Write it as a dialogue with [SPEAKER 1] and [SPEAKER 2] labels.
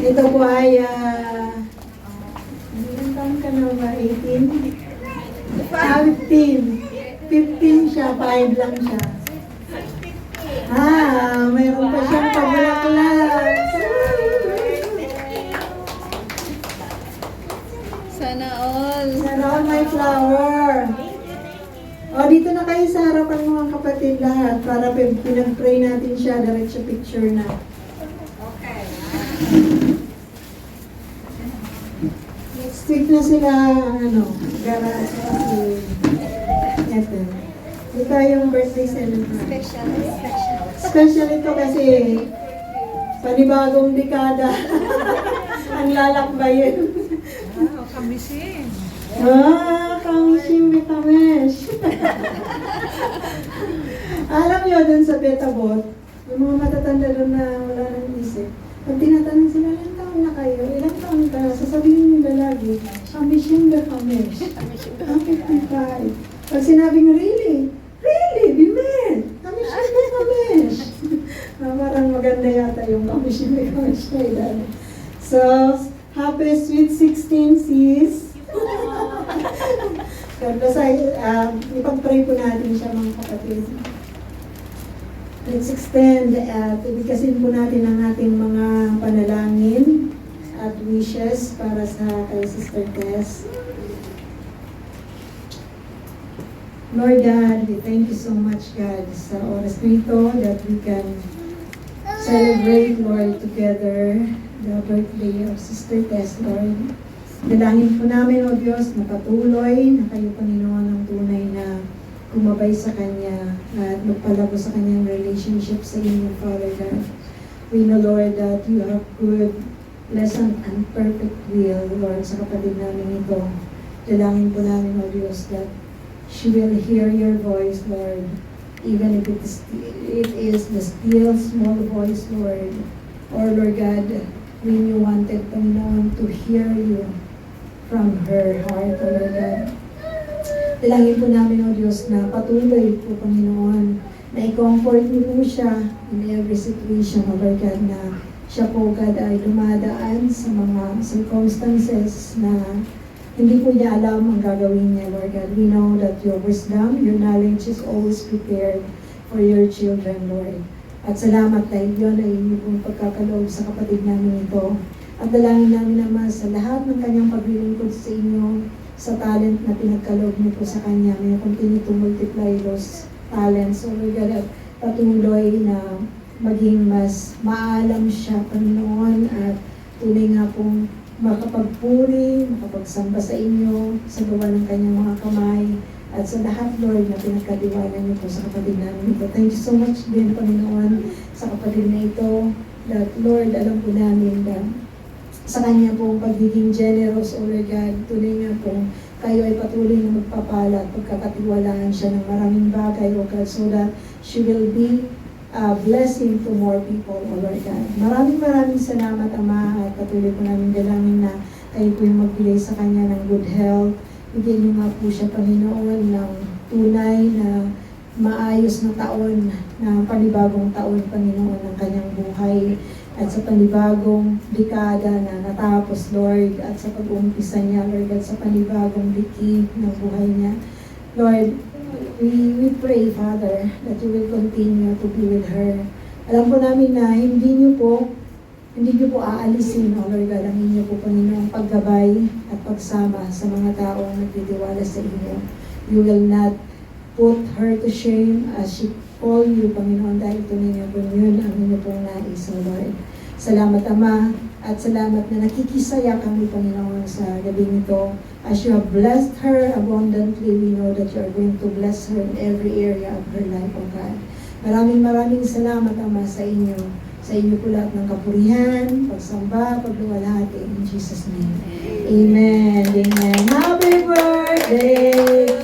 [SPEAKER 1] Ito po ay, ilang taon ka na ba? 18? 15 siya, 5 lang siya. Mayroon pa siyang pabulaklak.
[SPEAKER 2] Sana all.
[SPEAKER 1] Sana all may flower. O, dito na kayo sa harapan mga kapatid lahat para pinag-pray natin siya, diretso picture na. Next week na sila, garage kasi, eto. Ito yung birthday celebration. Special ito kasi, panibagong dekada ang lalakbayin.
[SPEAKER 2] Kamisin.
[SPEAKER 1] Kamisin may kamesh. Alam nyo, dun sa Betabot, yung mga matatanda doon na wala nang isip, pag tinatanong sila, ilang taon na kayo? Ilang taon ka? Sasabihin nila lagi, kamisin ba kamesh? 55. Pag sinabing, really? Really? Bimen? Kamisin ba kamesh? Parang maganda yata yung kamisin ba kamesh na ilan. So, happy sweet 16 sis. Basta ipag-pray po natin siya mga kapatid. Let's extend at ibigkasin po natin ang ating mga panalangin at wishes para sa kay Sister Tess. Lord God, we thank you so much God sa oras nito that we can celebrate Lord together the birthday of Sister Tess, Lord. Dalangin po namin, O Diyos, na patuloy na kayo, Panginoon, ang tunay na kumabay sa Kanya at magpalago sa Kanyang relationship sa inyo, Father God. We know, Lord, that you have good, pleasant, and perfect will, Lord, sa kapatid namin ito. Dalangin po namin, O Diyos, that she will hear your voice, Lord, even if it is the still small voice, Lord. Or, Lord God, when you wanted, Panginoon, to hear you from her heart, O Lord God. Dalangin po namin, O Diyos, na patuloy po, Panginoon, na i-comfort niyo po siya in every situation, O Lord God, na siya po, God, ay dumadaan sa mga circumstances na hindi po niya alam ang gagawin niya, Lord God. We know that your wisdom, your knowledge is always prepared for your children, Lord. At salamat dahil yun ay inyo pong pagkakaloob sa kapatid namin ito. At dalangin namin naman sa lahat ng kanyang paglilingkod sa inyo, sa talent na pinagkaloob niyo po sa kanya. May continue to multiply those talents. So, Lord God, at patuloy na maging mas maalam siya, Panginoon, at tunay nga pong makapagpuri, makapagsamba sa inyo, sa gawa ng kanyang mga kamay, at sa lahat, Lord, na pinagkatiwala niyo po sa kapatid namin ito. Thank you so much din, Panginoon, sa kapatid na ito, that, Lord, alam po namin na sa kanya pong pagiging generous, O Lord God, tunay nga po, kayo ay patuloy na magpapala at pagkakatiwalaan siya ng maraming bagay, O God, so that she will be a blessing to more people, O Lord God. Maraming salamat, Ama, at patuloy po namin dalangin na kayo po yung magbigay sa kanya ng good health. Bigyan niyo nga po siya, Panginoon, ng tunay na maayos na taon, na panibagong taon, Panginoon, ng kanyang buhay. At sa panibagong dekada na natapos, Lord, at sa pag-uumpisa niya, Lord, at sa panibagong diki ng buhay niya. Lord, we pray, Father, that you will continue to be with her. Alam po namin na hindi niyo po aalisin, O Lord God, ang inyo po, Panginoon, paggabay at pagsama sa mga taong nagtitiwala sa inyo. You will not put her to shame as she call you, Panginoon, dahil tunay nga po yun ang inyo pong nais, O Lord. Salamat, Ama, at salamat na nakikisaya kami, Panginoon, sa gabi nito. As you have blessed her abundantly, we know that you are going to bless her in every area of her life, O God. Maraming salamat, Ama, sa inyo. Sa inyo po lahat ng kapurihan, pagsamba, pagluwalhati, in Jesus' name. Amen. Amen. Happy birthday!